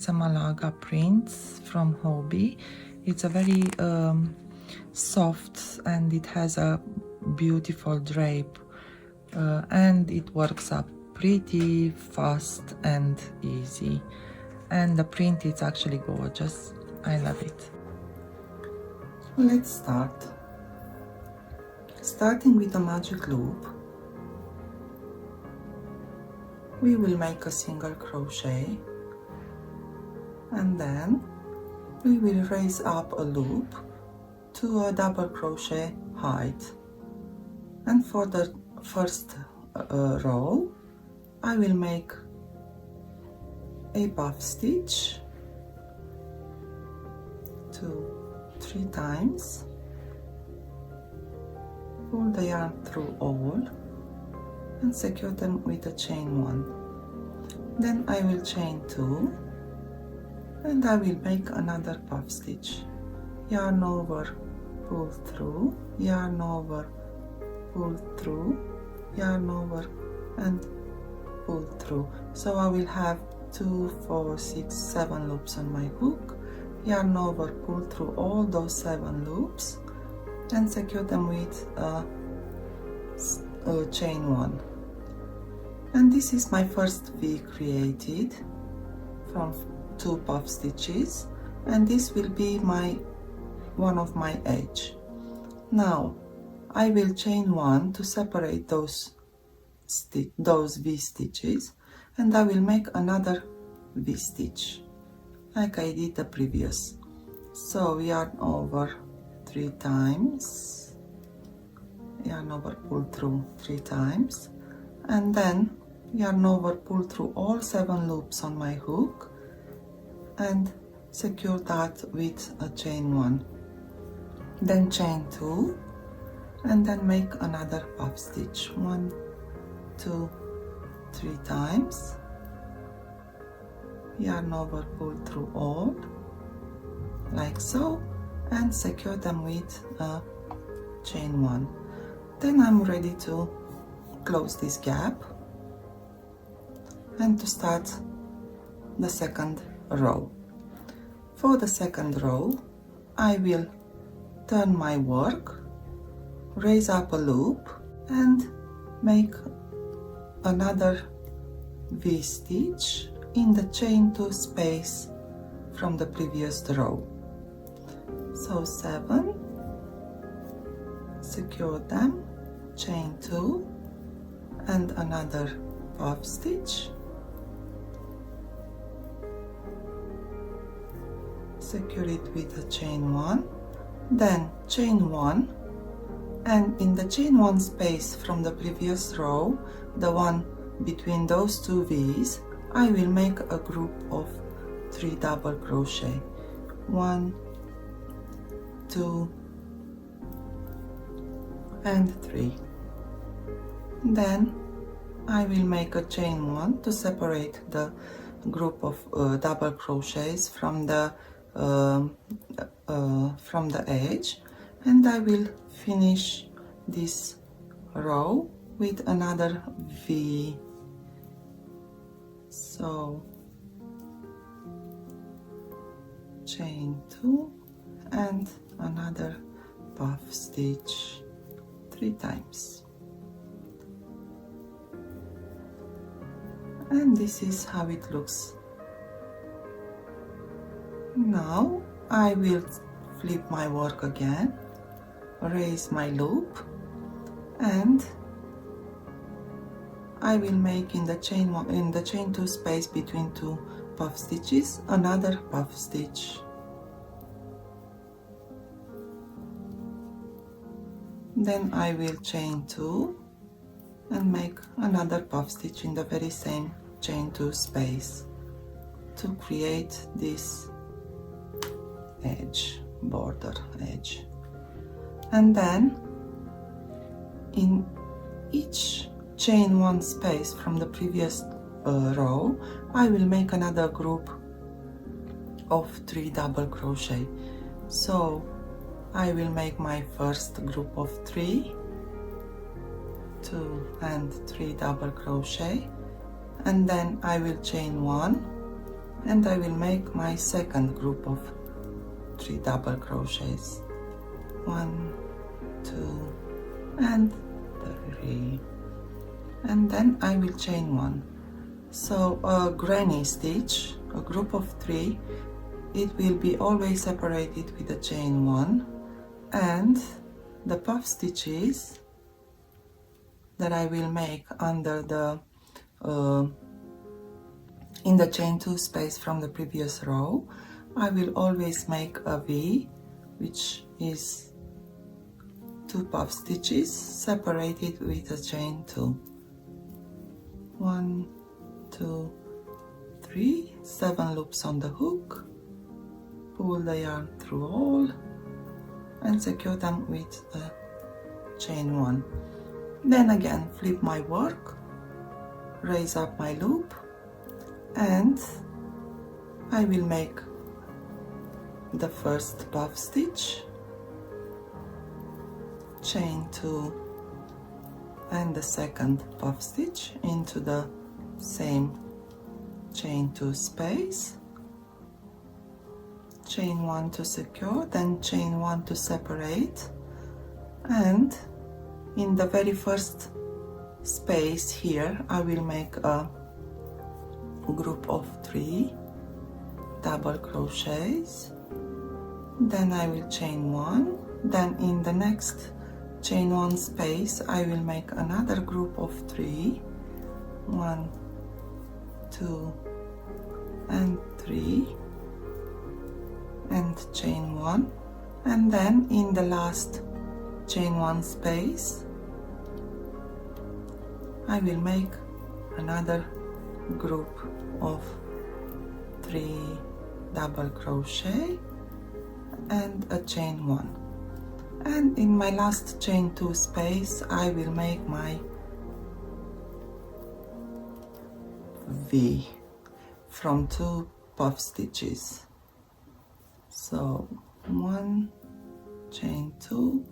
It's a Malaga Print from Hobbii. It's a very soft and it has a beautiful drape and it works up pretty fast and easy. And the print is actually gorgeous. I love it. Let's start. Starting with a magic loop, we will make a single crochet and then we will raise up a loop to a double crochet height. And for the first row, I will make a puff stitch 2-3 times, pull the yarn through all and secure them with a chain 1. Then I will chain 2 and I will make another puff stitch, yarn over, pull through, yarn over, pull through, yarn over and pull through. So I will have 2, 4, 6, 7 loops on my hook, yarn over, pull through all those 7 loops and secure them with a chain 1. And this is my first V created from 2 puff stitches, and this will be one of my edge. Now I will chain 1 to separate those V stitches, and I will make another V stitch like I did the previous. So yarn over 3 times, yarn over, pull through 3 times, and then yarn over, pull through all 7 loops on my hook and secure that with a chain 1. Then chain 2 and then make another puff stitch 1, 2, 3 times, yarn over, pull through all like so and secure them with a chain 1. Then I'm ready to close this gap and to start the second row. For the second row, I will turn my work, raise up a loop and make another V stitch in the chain 2 space from the previous row. So 7, secure them, chain 2 and another puff stitch, secure it with a chain 1, then chain 1, and in the chain 1 space from the previous row, the one between those 2 V's, I will make a group of 3 double crochet. 1, 2 and 3. Then I will make a chain 1 to separate the group of double crochets from the edge, and I will finish this row with another V. So chain 2 and another puff stitch 3 times. And this is how it looks. Now I will flip my work again, raise my loop, and I will make in the chain 2 space between 2 puff stitches another puff stitch. Then I will chain 2 and make another puff stitch in the very same chain 2 space to create this edge, border edge. And then in each chain 1 space from the previous row, I will make another group of 3 double crochet. So I will make my first group of 3, 2 and 3 double crochet, and then I will chain 1 and I will make my second group of 3 double crochets. 1, 2 and 3, and then I will chain 1. So a granny stitch, a group of 3, it will be always separated with a chain 1, and the puff stitches that I will make under the in the chain 2 space from the previous row, I will always make a V, which is 2 puff stitches separated with a chain 2. 1, 2, 3, 7 loops on the hook, pull the yarn through all and secure them with a chain 1. Then again flip my work, raise up my loop, and I will make the first puff stitch, chain 2 and the second puff stitch into the same chain 2 space, chain 1 to secure, then chain 1 to separate, and in the very first space here I will make a group of 3 double crochets, then I will chain 1, then in the next chain 1 space I will make another group of 3, 1, 2 and 3, and chain 1, and then in the last chain 1 space I will make another group of 3 double crochet and a chain 1, and in my last chain 2 space I will make my V from 2 puff stitches. So 1, chain 2,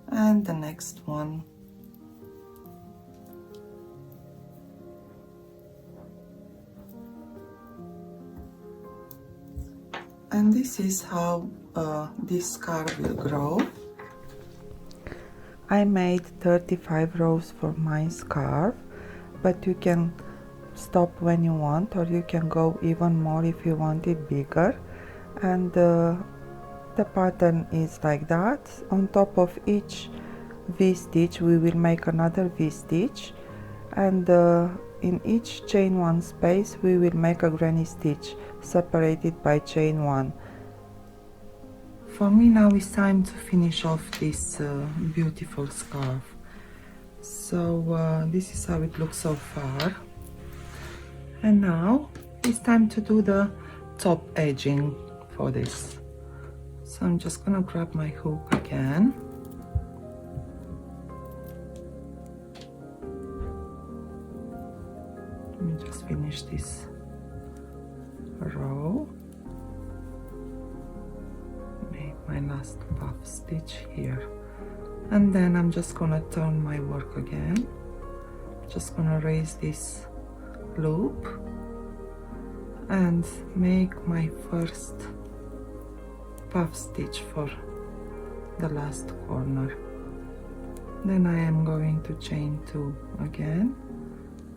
and the next one, and this is how this scarf will grow. I made 35 rows for my scarf, but you can stop when you want, or you can go even more if you want it bigger. And the pattern is like that. On top of each V stitch we will make another V stitch, and in each chain 1 space we will make a granny stitch separated by chain 1. For me now it's time to finish off this beautiful scarf. So this is how it looks so far, and now it's time to do the top edging for this. So I'm just gonna grab my hook again, let me just finish this row, make my last puff stitch here, and then I'm just gonna turn my work again, just gonna raise this loop and make my first puff stitch for the last corner. Then I am going to chain 2 again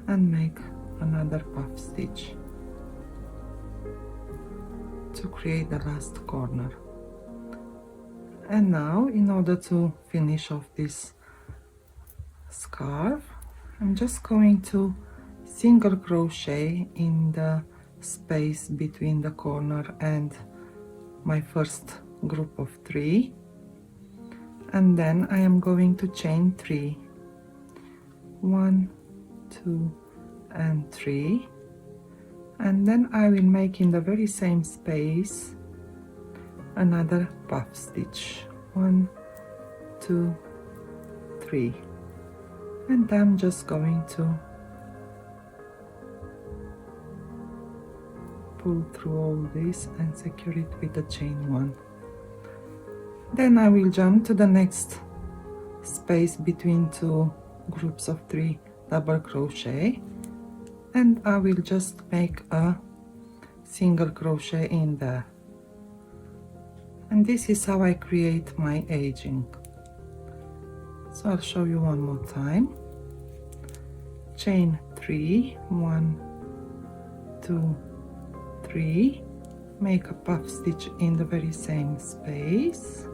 and make another puff stitch to create the last corner. And now, in order to finish off this scarf, I'm just going to single crochet in the space between the corner and my first group of 3, and then I am going to chain 3, 1, 2 and 3, and then I will make in the very same space another puff stitch, 1, 2, 3, and I'm just going to pull through all this and secure it with a chain 1. Then I will jump to the next space between 2 groups of 3 double crochet, and I will just make a single crochet in there. And this is how I create my edging. So I'll show you one more time. Chain 3, 1, 2, 3, make a puff stitch in the very same space.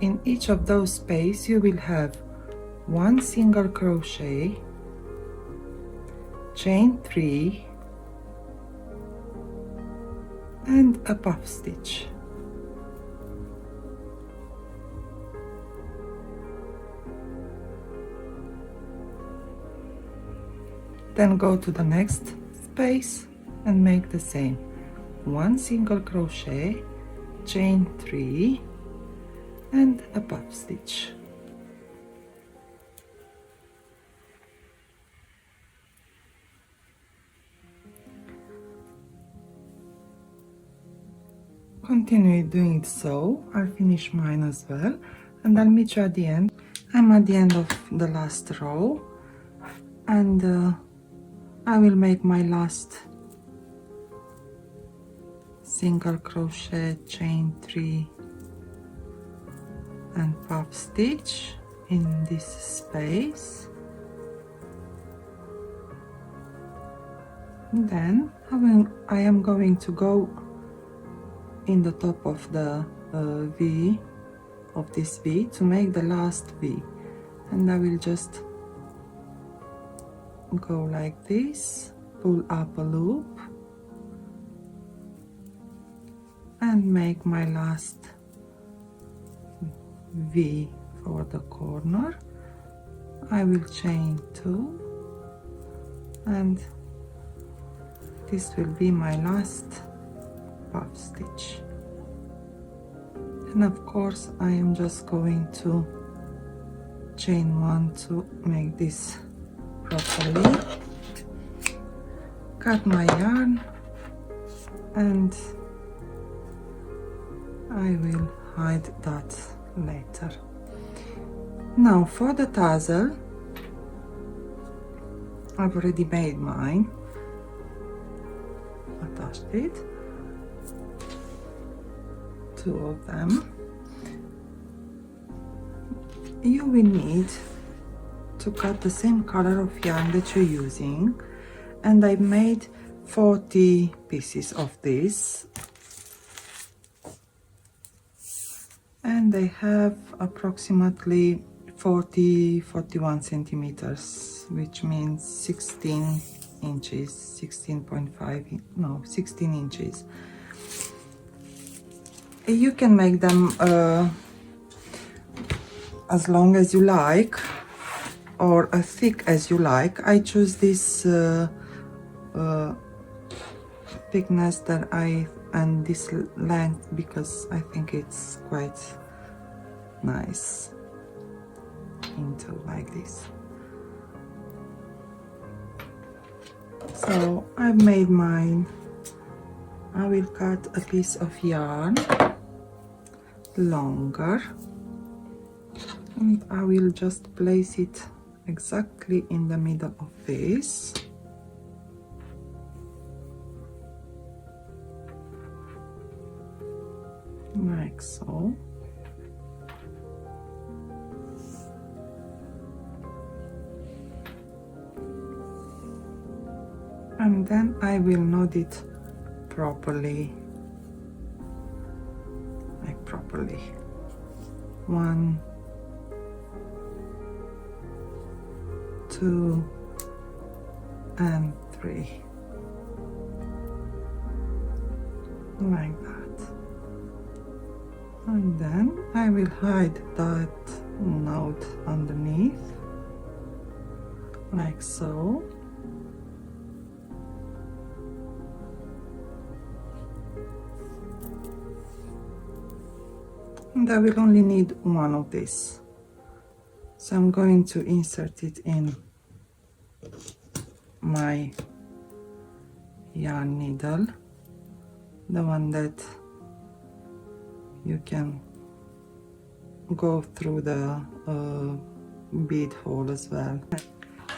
In each of those spaces you will have one single crochet, chain 3, and a puff stitch. Then go to the next space and make the same. One single crochet, chain 3, and a puff stitch. Continue doing it so. I'll finish mine as well, and I'll meet you at the end. I'm at the end of the last row, and I will make my last single crochet, chain 3, and puff stitch in this space. And then I am going to go in the top of the V, of this V, to make the last V, and I will just go like this, pull up a loop, and make my last V for the corner. I will chain 2, and this will be my last puff stitch. And of course I am just going to chain 1 to make this properly, cut my yarn, and I will hide that later. Now for the tassel, I've already made mine, attached it, 2 of them. You will need to cut the same color of yarn that you're using, and I made 40 pieces of this, and they have approximately 41 centimeters, which means 16 inches, 16.5, no, 16 inches. You can make them as long as you like, or as thick as you like. I choose this thickness that and this length because I think it's quite nice into like this. So I've made mine. I will cut a piece of yarn longer, and I will just place it exactly in the middle of this. Like so. And then I will knot it properly, like properly. 1, 2, and 3, like that. And then I will hide that knot underneath, like so. And I will only need one of these, so I'm going to insert it in my yarn needle, the one that you can go through the bead hole as well.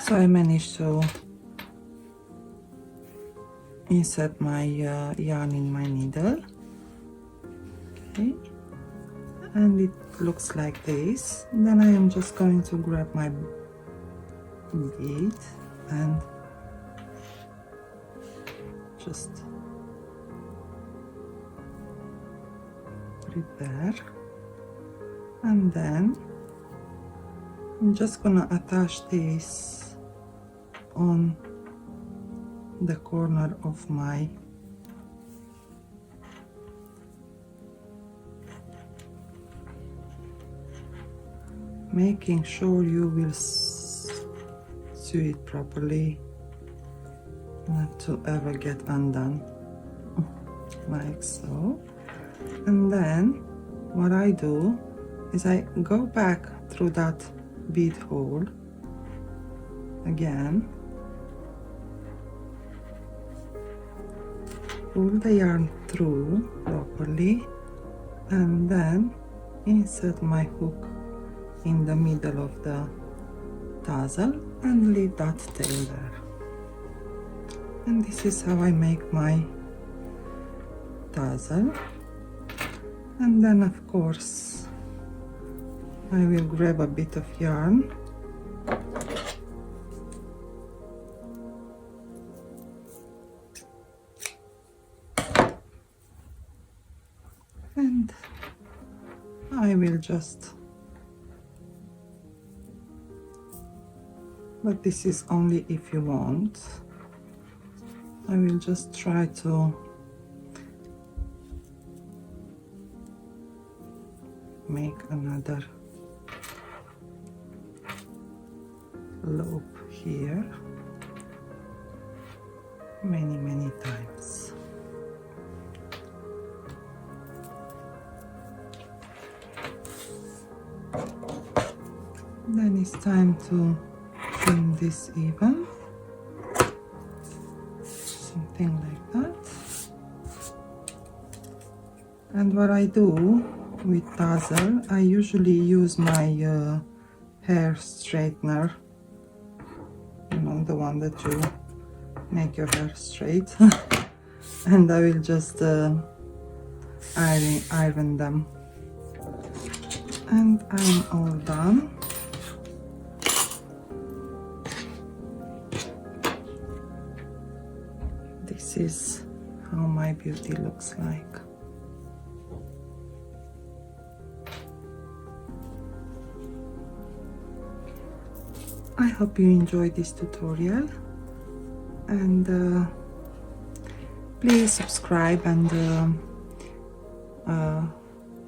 So I managed to insert my yarn in my needle. Okay, and it looks like this. Then I am just going to grab my bead and just put it there, and then I'm just gonna attach this on the corner of my making sure you will sew it properly, not to ever get undone, like so. And then what I do is I go back through that bead hole again, pull the yarn through properly, and then insert my hook in the middle of the tassel and leave that tail there. And this is how I make my tassel. And then of course I will grab a bit of yarn and I will just, but this is only if you want, I will just try to make another loop here many times. Then it's time to trim this even, something like that. And what I do with tassel, I usually use my hair straightener, you know, the one that you make your hair straight, and I will just iron them. And I'm all done. This is how my beauty looks like. I hope you enjoyed this tutorial, and please subscribe and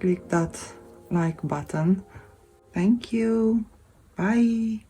click that like button. Thank you. Bye.